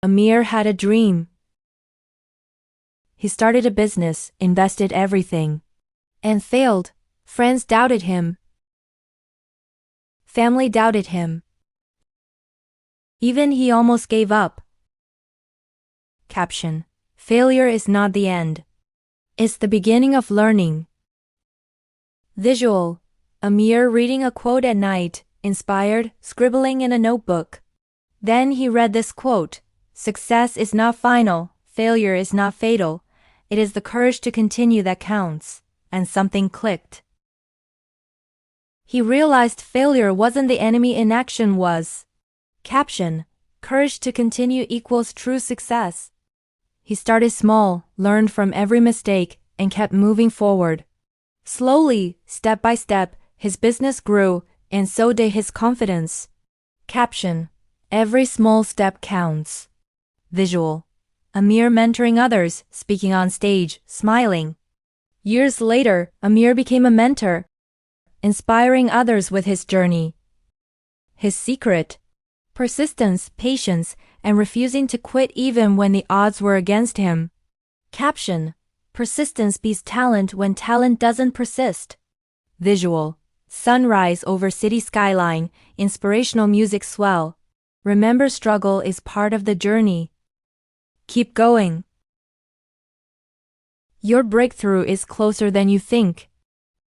Amir had a dream. He started a business, invested everything, and failed. Friends doubted him. Family doubted him. Even he almost gave up. Caption: Failure is not the end. It's the beginning of learning. Visual: Amir reading a quote at night, inspired, scribbling in a notebook. Then he read this quote: "Success is not final, failure is not fatal. It is the courage to continue that counts." And something clicked. He realized failure wasn't the enemy, inaction was. Caption: Courage to continue equals true success. He started small, learned from every mistake, and kept moving forward. Slowly, step by step, his business grew, and so did his confidence. Caption: Every small step counts. Visual: Amir mentoring others, speaking on stage, smiling. Years later, Amir became a mentor, inspiring others with his journey. His secret: persistence, patience, and refusing to quit even when the odds were against him. Caption: Persistence beats talent when talent doesn't persist. Visual: Sunrise over city skyline, inspirational music swell. Remember, struggle is part of the journey. Keep going. Your breakthrough is closer than you think.